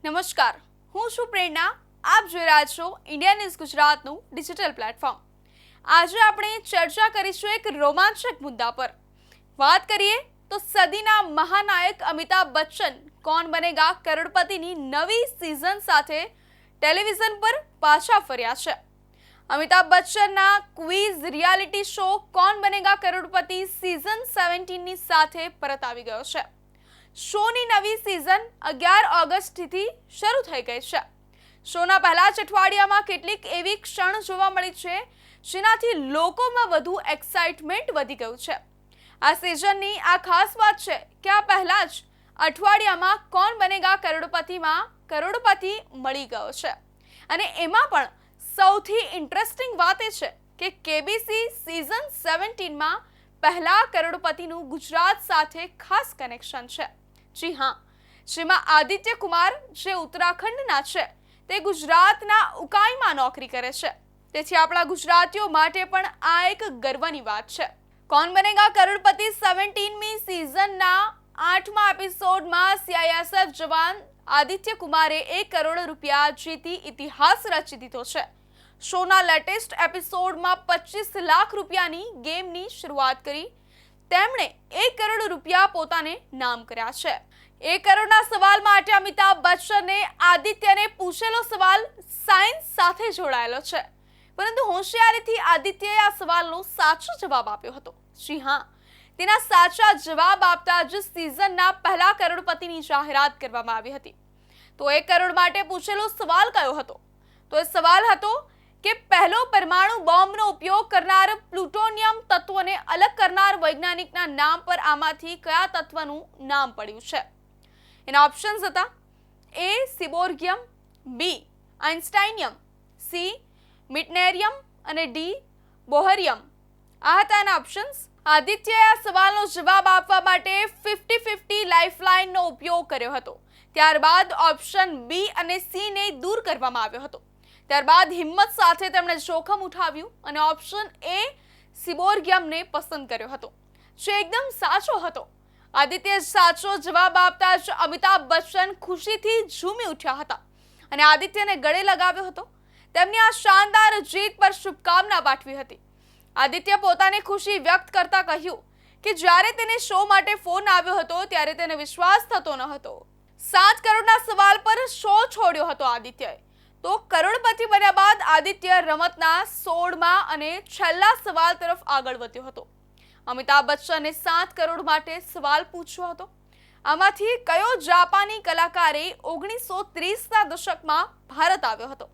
નમસ્કાર, હું છું પ્રેરણા. આપ જોઈ રહ્યા છો ઇન્ડિયા ન્યૂઝ ગુજરાતનું ડિજિટલ પ્લેટફોર્મ. આજે આપણે ચર્ચા કરીશું એક રોમાંચક મુદ્દા પર. વાત કરીએ તો સદીના મહાનાયક અમિતાભ બચ્ચન કોણ બનેગા કરોડપતિની નવી સિઝન સાથે ટેલિવિઝન પર પાછા ફર્યા છે. અમિતાભ બચ્ચનના ક્વિઝ રિયાલિટી શો કોણ બનેગા કરોડપતિ સિઝન 17 ની સાથે પરત આવી ગયો છે. શોની નવી સિઝન 11 ઓગસ્ટથી શરૂ થઈ ગઈ છે. શોના પહેલા જ અઠવાડિયામાં કેટલીક એવી ક્ષણ જોવા મળી છે જેનાથી લોકોમાં વધુ એક્સાઇટમેન્ટ વધી ગયું છે. આ સિઝનની આ ખાસ વાત છે કે આ પહેલા જ અઠવાડિયામાં કોણ બનેગા કરોડપતિમાં કરોડપતિ મળી ગયો છે. અને એમાં પણ સૌથી ઇન્ટરેસ્ટિંગ વાત એ છે કે કેબીસી સિઝન 17માં પહેલા કરોડપતિનું ગુજરાત સાથે ખાસ કનેક્શન છે. જી હા, જેમાં આદિત્ય કુમાર જે ઉત્તરાખંડના છે તે ગુજરાતના ઉકાઈમાં નોકરી કરે છે. તેથી આપણા ગુજરાતીઓ માટે પણ આ એક ગર્વની વાત છે. કોણ બનેગા કરોડપતિ 17મી સિઝનના 8મા એપિસોડમાં સીઆઈએસએફ જવાન આદિત્ય કુમારે 1 કરોડ રૂપિયા જીતી ઇતિહાસ રચી દીધો છે. શોના લેટેસ્ટ એપિસોડમાં 25 લાખ રૂપિયાની ગેમની શરૂઆત કરી તેમણે 1 કરોડ રૂપિયા પોતાને નામ કર્યા છે. 1 કરોડના સવાલ માટે અમિતાભ બચ્ચને આદિત્યને પૂછેલો સવાલ સાયન્સ સાથે જોડાયેલો છે, પરંતુ હોશિયારીથી આદિત્યએ આ સવાલનો સાચો જવાબ આપ્યો હતો. જી હા, તેના સાચા જવાબ આપતા જ સિઝનના પહેલા કરોડપતિની જાહેરાત કરવામાં આવી હતી. તો 1 કરોડ માટે પૂછેલો સવાલ કયો હતો? તો એ સવાલ હતો કે પહેલો પરમાણુ બોમ્બનો ઉપયોગ કરનાર પ્લુટોનિયમ તત્વને અલગ કરનાર વૈજ્ઞાનિકના નામ પર આમાંથી કયા તત્વનું નામ પડ્યું છે? એના ઓપ્શન્સ હતા એ સિબોર્ગિયમ, બી આઇન્સ્ટાઇનિયમ, સી મિટનેરિયમ અને ડી બોહરિયમ. આ હતા એના ઓપ્શન્સ. આદિત્યએ આ સવાલનો જવાબ આપવા માટે 50-50 લાઇફલાઇનનો ઉપયોગ કર્યો હતો. ત્યારબાદ ઓપ્શન બી અને સી ને દૂર કરવામાં આવ્યો હતો. ત્યારબાદ હિંમત સાથે તેમણે જોખમ ઉઠાવ્યું અને ઓપ્શન એ સિબોર્ગિયમને પસંદ કર્યો હતો, જે એકદમ સાચો હતો. આદિત્યએ સાચો જવાબ આપતા જ અમિતાભ બચ્ચન ખુશીથી ઝૂમી ઉઠ્યા હતા અને આદિત્યને ગળે લગાવ્યો હતો. તેમની આ શાનદાર જીત પર શુભકામના પાઠવી હતી. આદિત્ય પોતાની ખુશી વ્યક્ત કરતા કહ્યું કે જ્યારે તેને શો માટે ફોન આવ્યો હતો ત્યારે તેને વિશ્વાસ થતો ન હતો. 7 કરોડના સવાલ પર શો છોડ્યો હતો આદિત્યએ. તો કરોડપતિ બન્યા બાદ આદિત્ય રમતના 16મા અને છેલ્લા સવાલ તરફ આગળ વધ્યો હતો. અમિતાભ બચ્ચને 7 કરોડ માટે સવાલ પૂછ્યો હતો. આમાંથી કયો જાપાની કલાકારે 1930ના દશકમાં ભારત આવ્યો હતો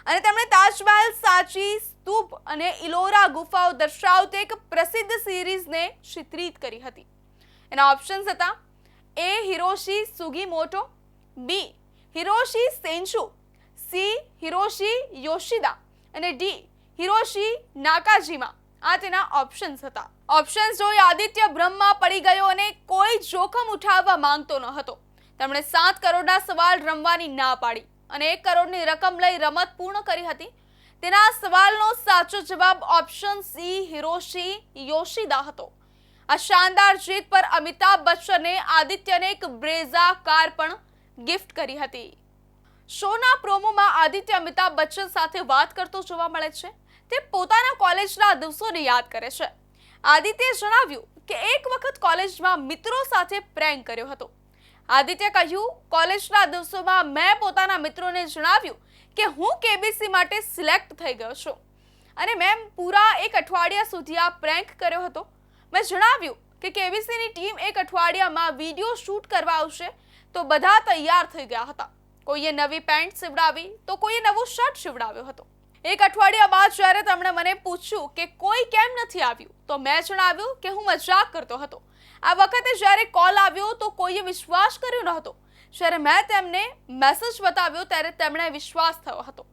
અને તેમણે તાજમહેલ, સાંચી સ્તૂપ અને ઇલોરા ગુફાઓ દર્શાવતી એક પ્રસિદ્ધ સિરીઝને ચિત્રિત કરી હતી? એના ઓપ્શન્સ હતા એ હિરોશી સુગીમોટો, બી હિરોશી સેન્ચુ, સી હિરોશી યોશિદા અને ડી હિરોશી નાકાજીમા. આ તેના ઓપ્શન્સ હતા. ઓપ્શન્સ જોઈ આદિત્ય બ્રહ્મમાં પડી ગયો અને કોઈ જોખમ ઉઠાવવા માંગતો ન હતો. તેમણે 7 કરોડના સવાલ રમવાની ના પાડી અને 1 કરોડની રકમ લઈ રમત પૂર્ણ કરી હતી. તેના સવાલનો સાચો જવાબ ઓપ્શન સી હિરોશી યોશિદા હતો. આ શાનદાર જીત પર અમિતાભ બચ્ચને આદિત્યને એક બ્રેઝા કાર પણ ગિફ્ટ કરી હતી. શોના પ્રોમોમાં આદિત્ય અમિતાભ બચ્ચન સાથે વાત કરતો જોવા મળે છે. તે પોતાના કોલેજના દિવસોને યાદ કરે છે. આદિત્યએ જણાવ્યું કે એક વખત કોલેજમાં મિત્રો સાથે પ્રેન્ક કર્યો હતો. આદિત્ય કહ્યું, કોલેજના દિવસોમાં મેં પોતાના મિત્રોને જણાવ્યું કે હું કેબીસી માટે સિલેક્ટ થઈ ગયો છું અને મેં પૂરા 1 અઠવાડિયા સુધી આ પ્રેન્ક કર્યો હતો. મેં જણાવ્યું કે કેબીસીની ટીમ 1 અઠવાડિયામાં વિડીયો શૂટ કરવા આવશે તો બધા તૈયાર થઈ ગયા હતા. કોઈએ નવી પેન્ટ સીવડાવી તો કોઈએ નવો શર્ટ સીવડાવ્યો હતો. 1 અઠવાડિયા બાદ જ્યારે તેમણે મને પૂછ્યું કે કોઈ કેમ નથી આવ્યું તો મેં જણાવ્યું કે હું મજાક કરતો હતો. આ વખતે જ્યારે કોલ આવ્યો તો કોઈએ વિશ્વાસ કર્યો ન હતો. જ્યારે મેં તેમને મેસેજ બતાવ્યો ત્યારે તેમણે વિશ્વાસ થયો હતો.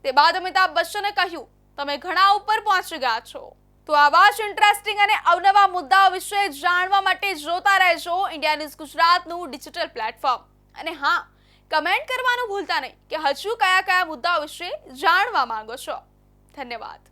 તે બાદ અમિતાભ બચ્ચને કહ્યું, તમે ઘણા ઉપર પહોંચી ગયા છો. તો આવા જ ઇન્ટરેસ્ટિંગ અને અવનવા મુદ્દાઓ વિશે જાણવા માટે જોતા રહેજો ઇન્ડિયા ન્યૂઝ ગુજરાતનું ડિજિટલ પ્લેટફોર્મ. અને હા, કમેન્ટ કરવાનું ભૂલતા નહીં કે હજુ કયા કયા મુદ્દાઓ વિશે જાણવા માંગો છો. ધન્યવાદ.